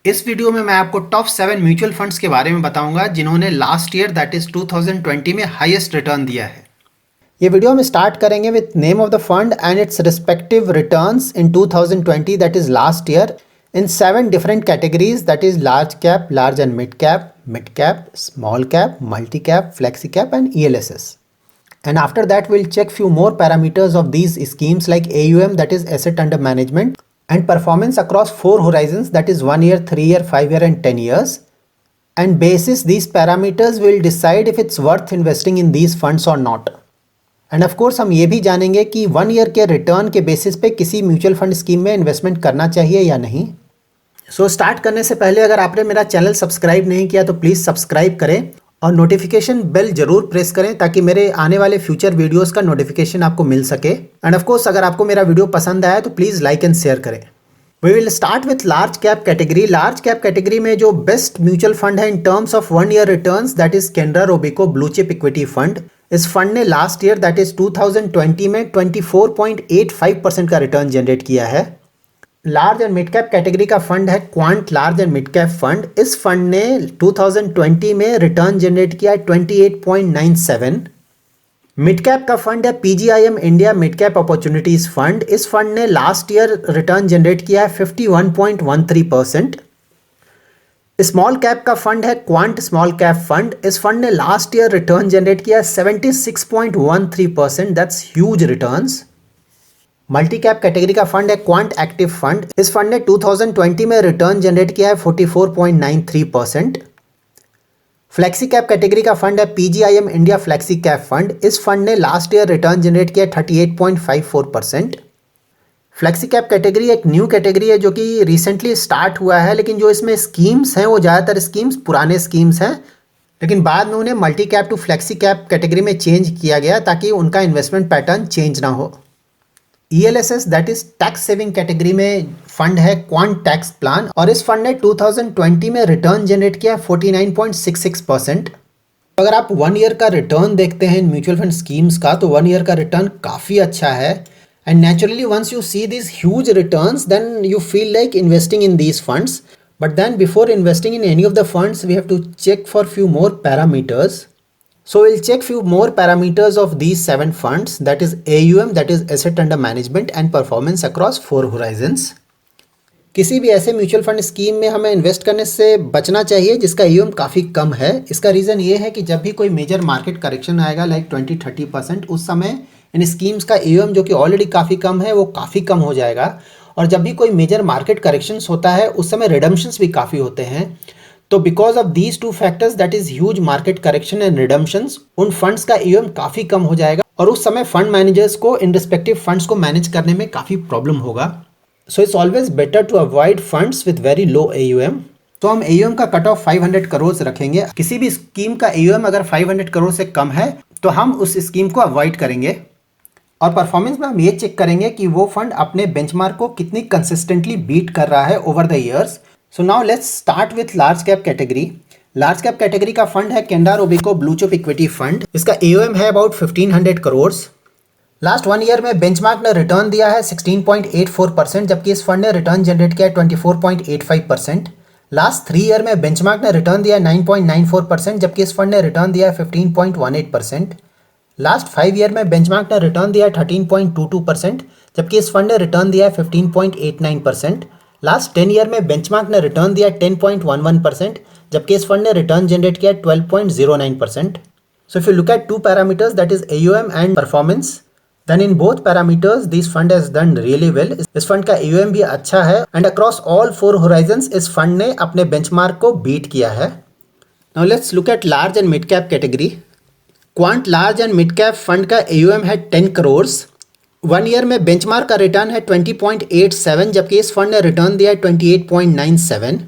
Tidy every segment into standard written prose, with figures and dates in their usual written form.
इस वीडियो में मैं आपको टॉप 7 म्यूचुअल फंड्स के बारे में बताऊंगा जिन्होंने लास्ट ईयर दैट इज 2020 में हाईएस्ट रिटर्न दिया है। ये वीडियो हम स्टार्ट करेंगे with name of the fund and it's respective returns in 2020 that is last year in 7 different categories that is large cap, large and mid cap, small cap, multi cap, flexi cap and ELSS. And after that we'll check few more parameters of these schemes like AUM that is asset under management and performance across 4 horizons that is 1 year, 3 year, 5 year and 10 years. And basis these parameters will decide if it's worth investing in these funds or not. And of course हम ये भी जानेंगे कि 1 year के return के basis पे किसी mutual fund scheme में इन्वेस्टमेंट करना चाहिए या नहीं। स्टार्ट करने से पहले अगर आपने मेरा चैनल सब्सक्राइब नहीं किया तो प्लीज़ सब्सक्राइब करें और नोटिफिकेशन बेल जरूर प्रेस करें ताकि मेरे आने वाले फ्यूचर वीडियोस का नोटिफिकेशन आपको मिल सके। एंड ऑफ कोर्स अगर आपको मेरा वीडियो पसंद आया तो प्लीज़ लाइक एंड शेयर करें। We will start with large cap category. Large cap category में जो बेस्ट म्यूचुअल फंड है in terms of 1 year returns that is Canara Robeco blue chip equity fund. इस फंड ने last year that is 2020 में 24.85% का return generate किया है। Large and mid cap category का फंड है Quant large and mid cap fund. इस fund ने 2020 में रिटर्न जनरेट किया है 28.97। मिड कैप का फंड है PGIM India mid cap opportunities fund. इस फंड ने लास्ट ईयर रिटर्न जनरेट किया है 51.13%। स्मॉल कैप का फंड है क्वांट स्मॉल कैप फंड। इस फंड ने लास्ट ईयर रिटर्न जनरेट किया है 76.13%। That's huge returns. Multi cap category का फंड है क्वांट एक्टिव फंड। इस फंड ने 2020 में रिटर्न जनरेट किया है 44.93%। फ्लेक्सी कैप कैटेगरी का फंड है PGIM India flexi cap fund. इस फंड ने लास्ट ईयर रिटर्न जनरेट किया है 38.54%। फ्लेक्सी कैप कैटेगरी एक न्यू कैटेगरी है जो कि रिसेंटली स्टार्ट हुआ है, लेकिन जो इसमें स्कीम्स हैं वो ज़्यादातर स्कीम्स पुराने स्कीम्स हैं, लेकिन बाद में उन्हें multi cap to flexi cap category में चेंज किया गया ताकि उनका इन्वेस्टमेंट पैटर्न चेंज ना हो। ELSS that is tax saving category में फंड है क्वांट टैक्स प्लान और इस फंड ने 2020 में रिटर्न जनरेट किया 49.66%। अगर आप 1 ईयर का रिटर्न देखते हैं म्यूचुअल फंड स्कीम्स का तो 1 ईयर का रिटर्न काफ़ी अच्छा है। And naturally once you see this huge returns then you feel like investing in these funds, but then before investing in any of the funds we have to check for few more parameters. So we'll check few more parameters of these 7 funds that is AUM that is asset under management and performance across 4 horizons. किसी भी ऐसे mutual fund scheme में हमें invest करने से बचना चाहिए जिसका AUM काफ़ी कम है। इसका रीज़न ये है कि जब भी कोई मेजर मार्केट करेक्शन आएगा लाइक 20-30% उस समय इन स्कीम्स का AUM जो कि ऑलरेडी काफ़ी कम है वो काफ़ी कम हो जाएगा। और जब भी कोई मेजर मार्केट करेक्शंस होता है उस समय रिडम्पशंस भी काफ़ी होते हैं। तो because of these 2 factors that is huge market correction and redemptions उन फंड्स का AUM काफ़ी कम हो जाएगा और उस समय फंड मैनेजर्स को इन रिस्पेक्टिव फंड्स को मैनेज करने में काफ़ी प्रॉब्लम होगा। So it's always better to avoid funds with very low AUM। तो हम AUM का कट ऑफ 500 करोड़ रखेंगे। किसी भी स्कीम का AUM अगर 500 करोड़ से कम है तो हम उस स्कीम को अवॉइड करेंगे। और परफॉर्मेंस में हम ये चेक करेंगे कि वो फंड अपने बेंचमार्क को कितनी कंसिस्टेंटली बीट कर रहा है over the years. So now let's start with large cap category. Large cap category का फंड है Canara Robeco blue chip equity fund. इसका AUM है अबाउट 1500 करोड़। लास्ट 1 ईयर में बेंचमार्क ने रिटर्न दिया है 16.84%, जबकि इस फंड ने रिटर्न जनरेट किया है 24.85%। लास्ट 3 ईयर में बेंचमार्क ने रिटर्न दिया है 9.94%, जबकि इस फंड ने रिटर्न दिया है 15.18%। लास्ट 5 ईयर में बेंचमार्क ने रिटर्न दिया है 13.22%, जबकि इस फंड ने रिटर्न दिया है 15.89%। लास्ट 10 ईयर में बेंचमार्क ने रिटर्न दिया 10.11%, जबकि इस फंड ने रिटर्न जनरेट किया 12.09%. So if you look at 2 parameters that is AUM and performance, then in both parameters this fund has done really well. इस फंड का AUM भी अच्छा है एंड अक्रॉस ऑल 4 होराइजन्स इस फंड ने अपने बेंचमार्क को बीट किया है. Now let's look at large and mid cap category. Quant large and mid cap fund का AUM है 10 करोड़. 1 ईयर में बेंचमार्क का रिटर्न है 20.87, जबकि इस फंड ने रिटर्न दिया है 28.97.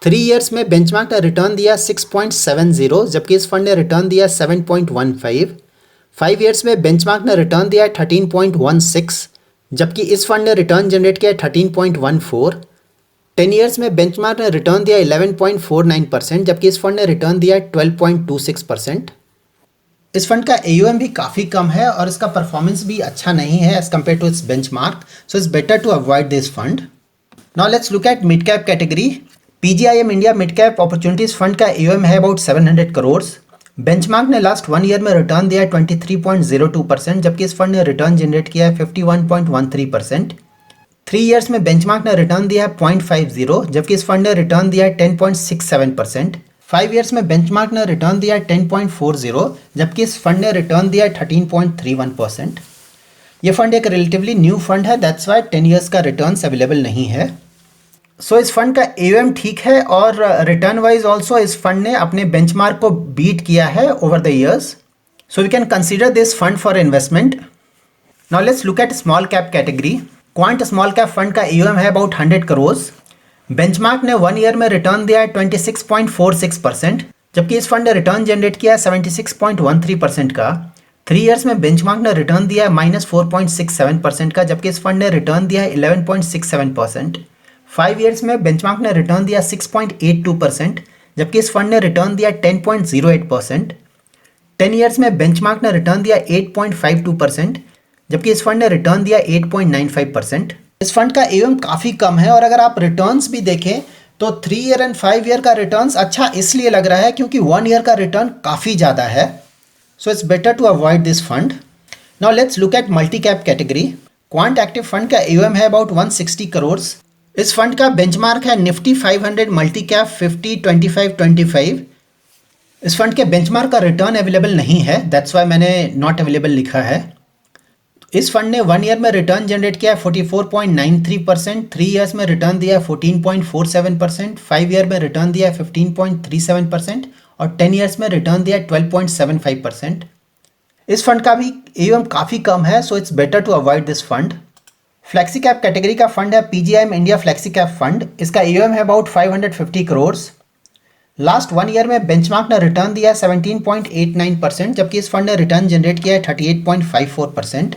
3 ईयर्स में बेंचमार्क ने रिटर्न दिया 6.70, जबकि इस फंड ने रिटर्न दिया 7.15. 5 ईयर्स में बेंचमार्क ने रिटर्न दिया 13.16, जबकि इस फंड ने रिटर्न जनरेट किया 13.14. 10 ईयर्स में बेंचमार्क ने रिटर्न दिया 11.49%, जबकि इस फंड ने रिटर्न दिया 12.26%. इस फंड का AUM भी काफ़ी कम है और इसका परफॉर्मेंस भी अच्छा नहीं है as compare to its benchmark, so it's better to avoid this fund. Now let's look at mid cap category. PGIM India mid cap opportunities fund का एयूएम है अबाउट 700 करोड़। बेंचमार्क ने लास्ट 1 ईयर में return दिया है 23.02%, जबकि इस fund ने return generate किया है 51.13%। 3 इयर्स में बेंचमार्क ने रिटर्न दिया है 0.50, जबकि इस फंड ने रिटर्न दिया है 10.67%। 5 इयर्स में बेंचमार्क ने रिटर्न दिया है 10.40, जबकि इस फंड ने रिटर्न दिया है 13.31%। ये फंड एक रिलेटिवली न्यू फंड है, दैट्स वाई 10 इयर्स का रिटर्न्स अवेलेबल नहीं है। सो इस फंड का एयूएम ठीक है और रिटर्न वाइज ऑल्सो इस फंड ने अपने बेंचमार्क को बीट किया है over the years. So we can consider this fund for investment. Now let's look at small cap category. Quant small cap fund का एयूएम है अबाउट 100 करोड़। बेंचमार्क ने 1 year में रिटर्न दिया है 26.46%, जबकि इस फंड ने रिटर्न जनरेट किया है 76.13% का। 3 इयर्स में बेंचमार्क ने रिटर्न दिया है -4.67% का, जबकि इस फंड ने रिटर्न दिया है 11.67%। 5 इयर्स में बेंचमार्क ने रिटर्न दिया 6.82%, जबकि इस फंड ने रिटर्न दिया 10.08%। 10 इयर्स में बेंचमार्क ने रिटर्न दिया 8.52%, जबकि इस फंड ने रिटर्न दिया 8.95%। इस फंड का एयूएम काफ़ी कम है और अगर आप रिटर्न्स भी देखें तो 3 ईयर एंड 5 ईयर का रिटर्न्स अच्छा इसलिए लग रहा है क्योंकि 1 ईयर का रिटर्न काफ़ी ज़्यादा है। So it's better to avoid this fund. Now let's look at multi cap category. Quant active fund का एयूएम है अबाउट 160 करोड़। इस फंड का बेंचमार्क है निफ्टी 500 मल्टी कैप 50-25-25। इस फंड के बेंचमार्क का रिटर्न अवेलेबल नहीं है, दैट्स वाई मैंने नॉट अवेलेबल लिखा है। इस फंड ने 1 ईयर में रिटर्न जनरेट किया है 44.93%, 3 इयर्स में रिटर्न दिया है 14.47%, 5 ईयर में रिटर्न दिया है 15.37% और 10 इयर्स में रिटर्न दिया है 12.75%। इस फंड का भी एयूएम काफ़ी कम है, so it's better to avoid this fund. Flexi cap category का फंड है PGIM India flexi cap fund. इसका एयूएम है अबाउट 550 करोड़। लास्ट 1 ईयर में बेंचमार्क ने रिटर्न दिया है 17.89%, जबकि इस फंड ने रिटर्न जनरेट किया है 38.54%।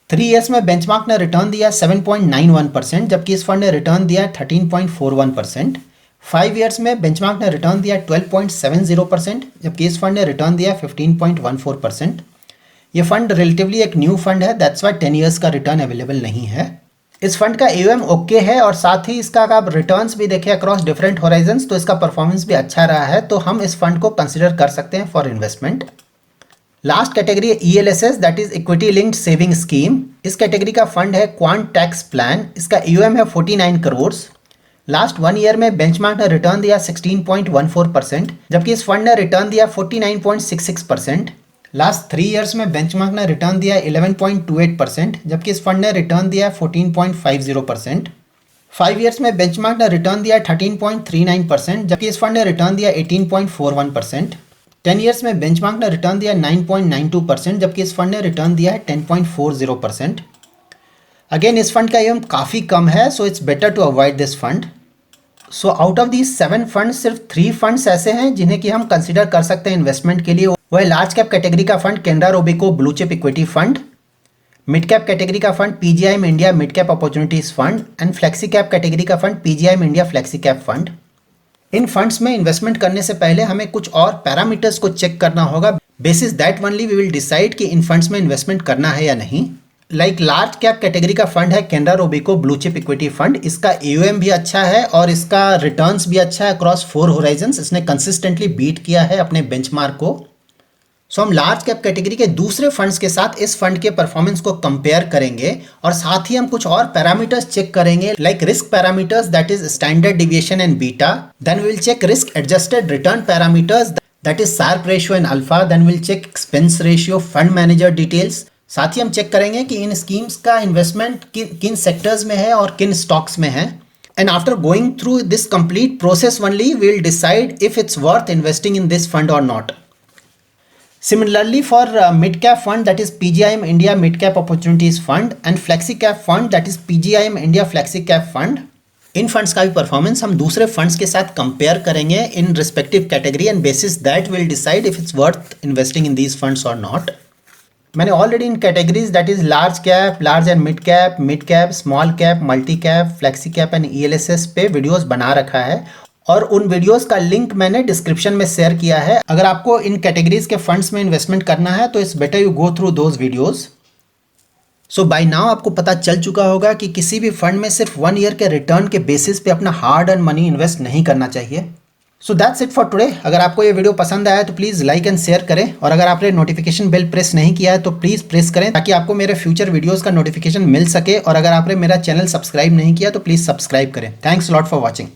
3 इयर्स में बेंचमार्क ने रिटर्न दिया 7.91%, जबकि इस फंड ने रिटर्न दिया 13.41%। 5 इयर्स में बेंचमार्क ने रिटर्न दिया 12.70%, जबकि इस फंड ने रिटर्न दिया 15.14%। ये फंड रिलेटिवली एक न्यू फंड है, दैट्स वाई 10 इयर्स का रिटर्न अवेलेबल नहीं है। इस फंड का एयूएम ओके है और साथ ही इसका अगर आप रिटर्न्स भी देखें अक्रॉस डिफरेंट होराइजन्स तो इसका परफॉर्मेंस भी अच्छा रहा है, तो हम इस फंड को कंसिडर कर सकते हैं फॉर इन्वेस्टमेंट। लास्ट कैटेगरी है ELSS, that is equity linked saving scheme. इस कैटेगरी का फंड है क्वांट टैक्स प्लान। इसका एयूएम है 49 करोड़। लास्ट 1 ईयर में बेंचमार्क ने रिटर्न दिया 16.14%, जबकि इस फंड ने रिटर्न दिया 49.66%। लास्ट 3 इयर्स में बेंचमार्क ने रिटर्न दिया 11.28%, जबकि इस फंड ने रिटर्न दिया 14.50%। 5 इयर्स में बेंचमार्क ने रिटर्न दिया 13.39%, जबकि इस फंड ने रिटर्न दिया 18.41%। 10 इयर्स में बेंचमार्क ने रिटर्न दिया 9.92%, जबकि इस फंड ने रिटर्न दिया है 10.40%। अगेन इस फंड का एयूएम काफ़ी कम है, so it's better to avoid this fund. So out of these 7 fund सिर्फ 3 फंड्स ऐसे हैं जिन्हें कि हम कंसिडर कर सकते हैं इन्वेस्टमेंट के लिए। वह लार्ज कैप कैटेगरी का fund Canara Robeco blue chip equity fund, mid cap category का fund PGIM India mid cap opportunities fund and flexi cap category का fund PGIM India flexi cap fund. इन फंड्स में investment करने से पहले हमें कुछ और पैरामीटर्स को चेक करना होगा। Basis that only we will decide कि इन फंड्स में इन्वेस्टमेंट करना है या नहीं। लाइक लार्ज कैप कैटेगरी का फंड है Canara Robeco blue chip equity fund. इसका एयूएम भी अच्छा है और इसका रिटर्न्स भी अच्छा है अक्रॉस 4 होराइजन्स। इसने कंसिस्टेंटली बीट किया है अपने बेंचमार्क को। सो हम लार्ज कैप कैटेगरी के दूसरे फंड्स के साथ इस फंड के परफॉर्मेंस को कंपेयर करेंगे और साथ ही हम कुछ और पैरामीटर्स चेक करेंगे like risk parameters that is standard deviation and beta. Then we will check risk adjusted return parameters that is Sharpe ratio and alpha. Then we will check expense ratio, fund manager details. साथ ही हम check करेंगे कि इन schemes का investment किन sectors में है और किन स्टॉक्स में है। And after going through this complete process only we will decide if it's worth investing in this fund और not. Similarly, for mid-cap fund that is PGIM India Mid-Cap Opportunities Fund and Flexi-Cap Fund that is PGIM India Flexi-Cap Fund, in funds का भी performance हम दूसरे funds के साथ compare करेंगे in respective category and bases that will decide if it's worth investing in these funds और not. मैंने already in categories that is large cap, large and mid cap, small cap, multi cap, flexi cap and ELSS पे videos बना रखा है और उन videos का link मैंने डिस्क्रिप्शन में शेयर किया है। अगर आपको इन कैटेगरीज के फंड्स में इन्वेस्टमेंट करना है तो it's better you go through those videos. So by now आपको पता चल चुका होगा कि किसी भी फंड में सिर्फ 1 ईयर के रिटर्न के बेसिस पे अपना हार्ड अर्न मनी इन्वेस्ट नहीं करना चाहिए। So that's it for today. अगर आपको ये वीडियो पसंद आया तो प्लीज़ लाइक एंड शेयर करें, और अगर आपने नोटिफिकेशन बेल प्रेस नहीं किया है तो प्लीज़ प्रेस करें ताकि आपको मेरे फ्यूचर वीडियोज़ का नोटिफिकेशन मिल सके, और अगर आपने मेरा चैनल सब्सक्राइब नहीं किया तो प्लीज़ सब्सक्राइब करें। Thanks lot for watching.